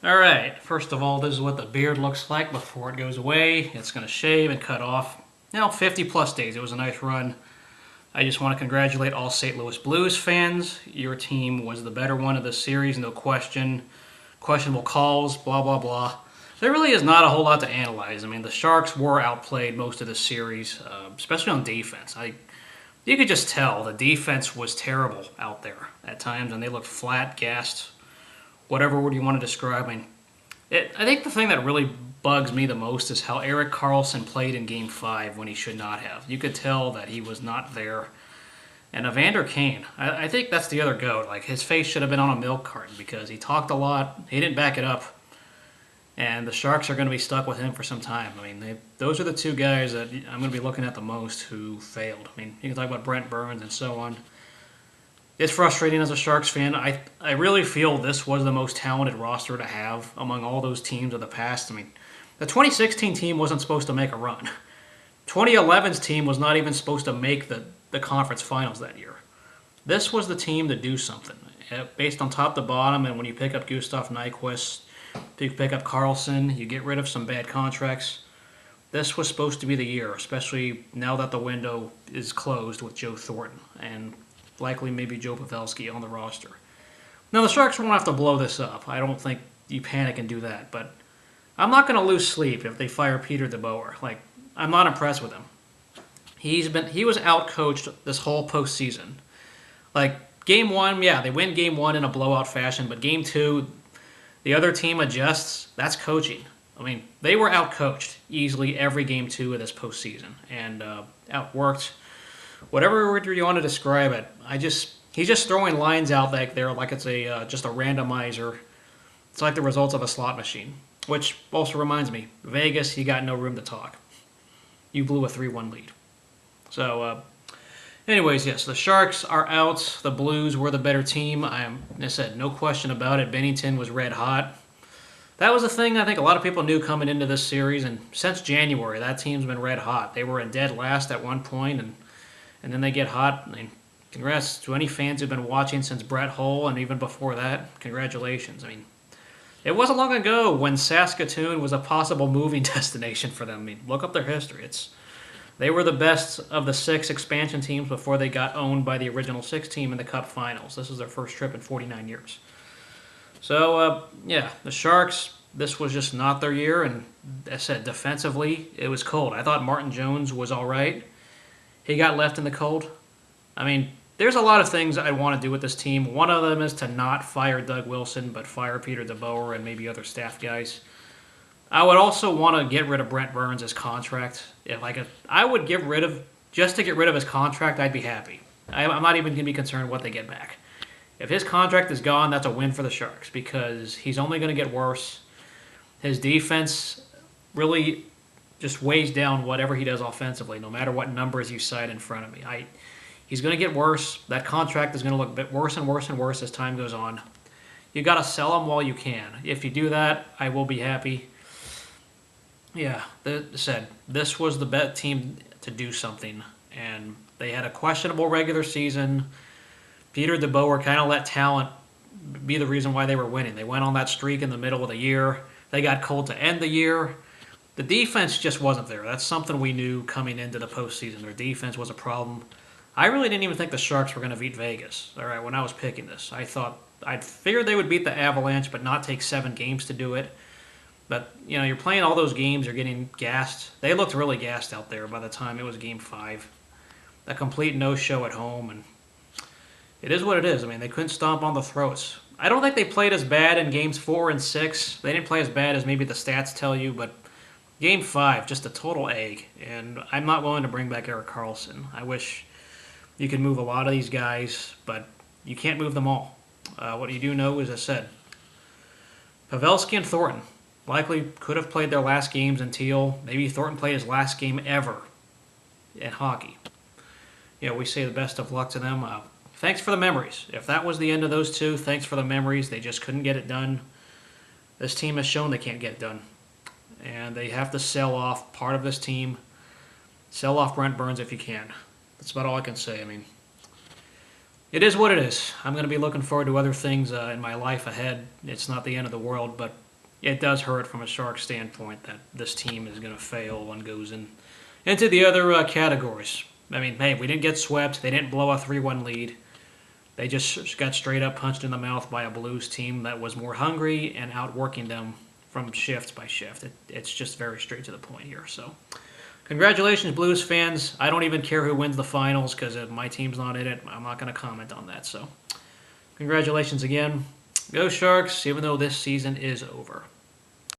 Alright, first of all, this is what the beard looks like before it goes away. It's going to shave and cut off. 50 plus days. It was a nice run. I just want to congratulate all St. Louis Blues fans. Your team was the better one of this series, no question. Questionable calls, blah, blah, blah. There really is not a whole lot to analyze. I mean, the Sharks were outplayed most of the series, especially on defense. You could just tell the defense was terrible out there at times, and they looked flat, gassed, whatever word you want to describe. I think the thing that really bugs me the most is how Erik Karlsson played in Game 5 when he should not have. You could tell that he was not there. And Evander Kane, I think that's the other goat. Like, his face should have been on a milk carton because he talked a lot. He didn't back it up. And the Sharks are going to be stuck with him for some time. I mean, those are the two guys that I'm going to be looking at the most who failed. I mean, you can talk about Brent Burns and so on. It's frustrating as a Sharks fan. I really feel this was the most talented roster to have among all those teams of the past. I mean, the 2016 team wasn't supposed to make a run. 2011's team was not even supposed to make the conference finals that year. This was the team to do something. Based on top to bottom, and when you pick up Gustav Nyquist, you pick up Karlsson, you get rid of some bad contracts. This was supposed to be the year, especially now that the window is closed with Joe Thornton and likely maybe Joe Pavelski on the roster. Now, the Sharks won't have to blow this up. I don't think you panic and do that, but I'm not going to lose sleep if they fire Peter DeBoer. Like, I'm not impressed with him. He was outcoached this whole postseason. Like, Game 1, yeah, they win Game 1 in a blowout fashion, but Game 2, the other team adjusts. That's coaching. I mean, they were outcoached easily every Game 2 of this postseason and outworked. Whatever word you want to describe it, he's just throwing lines out back there like it's just a randomizer. It's like the results of a slot machine. Which also reminds me, Vegas, you got no room to talk. You blew a 3-1 lead. So, anyways, yes, the Sharks are out. The Blues were the better team. I said, no question about it. Bennington was red hot. That was the thing I think a lot of people knew coming into this series, and since January, that team's been red hot. They were in dead last at one point, and then they get hot. I mean, congrats to any fans who've been watching since Brett Hull and even before that. Congratulations. I mean, it wasn't long ago when Saskatoon was a possible moving destination for them. I mean, look up their history. They were the best of the 6 expansion teams before they got owned by the original 6 team in the Cup Finals. This was their first trip in 49 years. So, yeah, the Sharks, this was just not their year. And as I said, defensively, it was cold. I thought Martin Jones was all right. He got left in the cold. I mean, there's a lot of things I want to do with this team. One of them is to not fire Doug Wilson, but fire Peter DeBoer and maybe other staff guys. I would also want to get rid of Brent Burns' contract. I would just to get rid of his contract, I'd be happy. I'm not even going to be concerned what they get back. If his contract is gone, that's a win for the Sharks because he's only going to get worse. His defense really just weighs down whatever he does offensively, no matter what numbers you cite in front of me. He's going to get worse. That contract is going to look a bit worse and worse and worse as time goes on. You got to sell him while you can. If you do that, I will be happy. Yeah, this was the best team to do something, and they had a questionable regular season. Peter DeBoer kind of let talent be the reason why they were winning. They went on that streak in the middle of the year. They got cold to end the year. The defense just wasn't there. That's something we knew coming into the postseason. Their defense was a problem. I really didn't even think the Sharks were going to beat Vegas. All right, when I was picking this, I'd figured they would beat the Avalanche, but not take 7 games to do it. But you're playing all those games. You're getting gassed. They looked really gassed out there by the time it was Game 5. A complete no-show at home, and it is what it is. I mean, they couldn't stomp on the throats. I don't think they played as bad in Games 4 and 6. They didn't play as bad as maybe the stats tell you, but Game 5, just a total egg. And I'm not willing to bring back Erik Karlsson. I wish you could move a lot of these guys, but you can't move them all. What you do know, as I said, Pavelski and Thornton likely could have played their last games until maybe Thornton played his last game ever in hockey. We say the best of luck to them. Thanks for the memories. If that was the end of those two, thanks for the memories. They just couldn't get it done. This team has shown they can't get it done. And they have to sell off part of this team. Sell off Brent Burns if you can. That's about all I can say. I mean, it is what it is. I'm going to be looking forward to other things in my life ahead. It's not the end of the world, but it does hurt from a Sharks standpoint that this team is going to fail when it goes into the other categories. I mean, hey, we didn't get swept. They didn't blow a 3-1 lead. They just got straight up punched in the mouth by a Blues team that was more hungry and outworking them from shift by shift. It's just very straight to the point here. So, congratulations, Blues fans. I don't even care who wins the finals because if my team's not in it, I'm not going to comment on that. So, congratulations again. Go Sharks, even though this season is over.